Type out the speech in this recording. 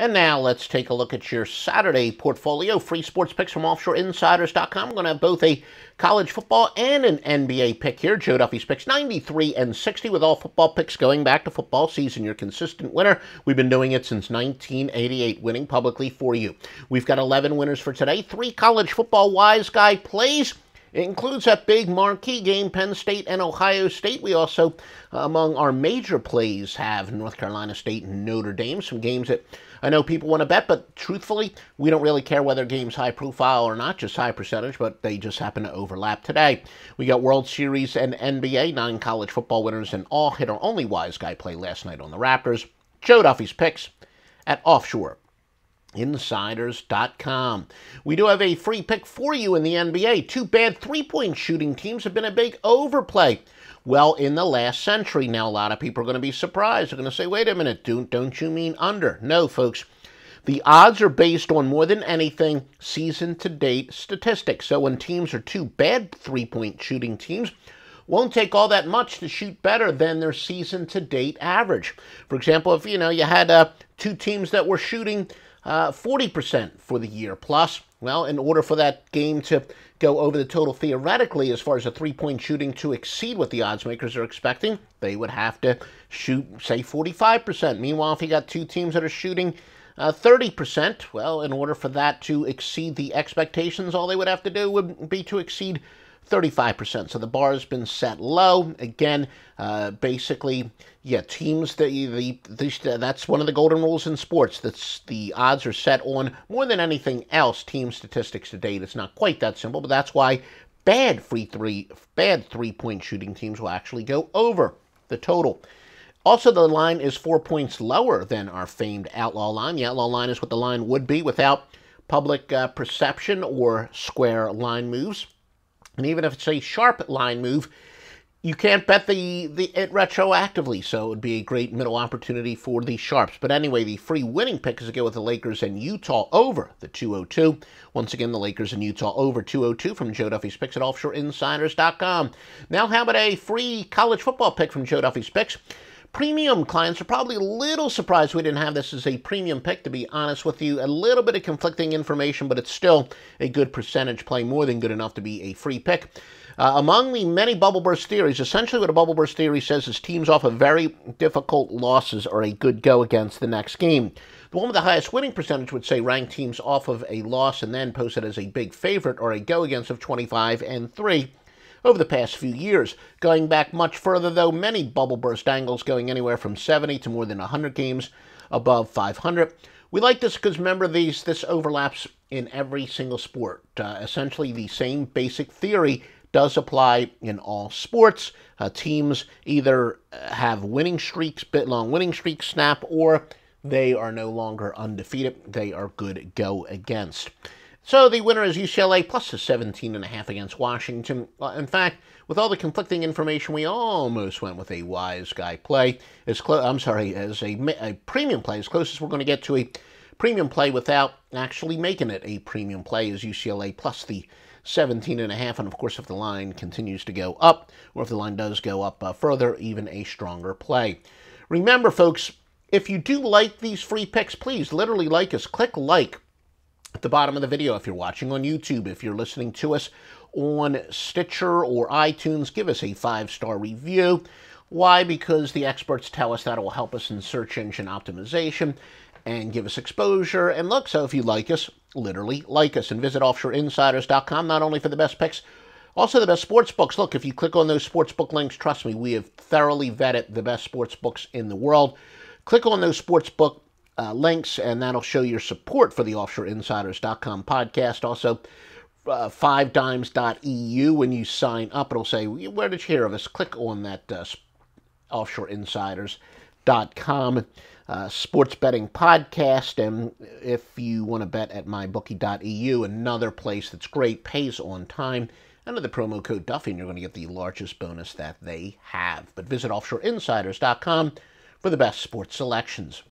And now let's take a look at your Saturday portfolio. Free sports picks from offshoreinsiders.com. I'm going to have both a college football and an NBA pick here. Joe Duffy's picks 93 and 60 with all football picks going back to football season. Your consistent winner. We've been doing it since 1988, winning publicly for you. We've got 11 winners for today. 3 college football wise guy plays. It includes that big marquee game, Penn State and Ohio State. We also, among our major plays, have North Carolina State and Notre Dame, some games that I know people want to bet, but truthfully, we don't really care whether game's high profile or not, just high percentage, but they just happen to overlap today. We got World Series and NBA, 9 college football winners, and all hit our only wise guy play last night on the Raptors. Joe Duffy's picks at offshoreinsiders.com. We do have a free pick for you in the NBA. 2 bad three-point shooting teams have been a big overplay. Well, in the last century. Now, a lot of people are going to be surprised. They're going to say, wait a minute, don't you mean under? No, folks. The odds are based on, more than anything, season-to-date statistics. So when teams are 2 bad three-point shooting teams, won't take all that much to shoot better than their season-to-date average. For example, if you had 2 teams that were shooting 40% for the year plus, well, in order for that game to go over the total theoretically, as far as the three-point shooting to exceed what the odds makers are expecting, they would have to shoot, say, 45%. Meanwhile, if you got 2 teams that are shooting 30%, well, in order for that to exceed the expectations, all they would have to do would be to exceed 35%. So the bar has been set low. Again, basically, teams that's one of the golden rules in sports. That's the odds are set on, more than anything else, team statistics to date. It's not quite that simple, but that's why bad three-point shooting teams will actually go over the total. Also, the line is 4 points lower than our famed outlaw line. The outlaw line is what the line would be without public perception or square line moves. And even if it's a sharp line move, you can't bet it retroactively, so it would be a great middle opportunity for the sharps. But anyway, the free winning pick is to go with the Lakers and Utah over the 202. Once again, the Lakers and Utah over 202 from Joe Duffy's picks at offshoreinsiders.com. Now, how about a free college football pick from Joe Duffy's picks? Premium clients are probably a little surprised we didn't have this as a premium pick, to be honest with you. A little bit of conflicting information, but it's still a good percentage play, more than good enough to be a free pick. Among the many bubble burst theories, essentially what a bubble burst theory says is teams off of very difficult losses are a good go against the next game. The one with the highest winning percentage would say ranked teams off of a loss and then posted as a big favorite or a go against of 25-3. Over the past few years. Going back much further, though, many bubble burst angles going anywhere from 70 to more than 100 games above 500. We like this because, remember, this overlaps in every single sport. Essentially, the same basic theory does apply in all sports. Teams either have winning streaks, long winning streaks snap, or they are no longer undefeated. They are good go against. So the winner is UCLA plus a 17.5 against Washington. In fact, with all the conflicting information, we almost went with a wise guy play. As a premium play, as close as we're going to get to a premium play without actually making it a premium play is UCLA plus the 17.5. And of course, if the line continues to go up, or if the line does go up further, even a stronger play. Remember, folks, if you do like these free picks, please literally like us. Click like at the bottom of the video if you're watching on YouTube. If you're listening to us on Stitcher or iTunes, give us a 5-star review. Why? Because the experts tell us that it will help us in search engine optimization and give us exposure. And look, so if you like us, literally like us, and visit offshoreinsiders.com, not only for the best picks, also the best sports books. Look, if you click on those sports book links, trust me, we have thoroughly vetted the best sports books in the world. Click on those sports book links, and that'll show your support for the offshoreinsiders.com podcast. Also, 5dimes.eu, when you sign up, it'll say, where did you hear of us? Click on that offshoreinsiders.com sports betting podcast. And if you want to bet at mybookie.eu, another place that's great, pays on time, under the promo code Duffy, and you're going to get the largest bonus that they have. But visit offshoreinsiders.com for the best sports selections.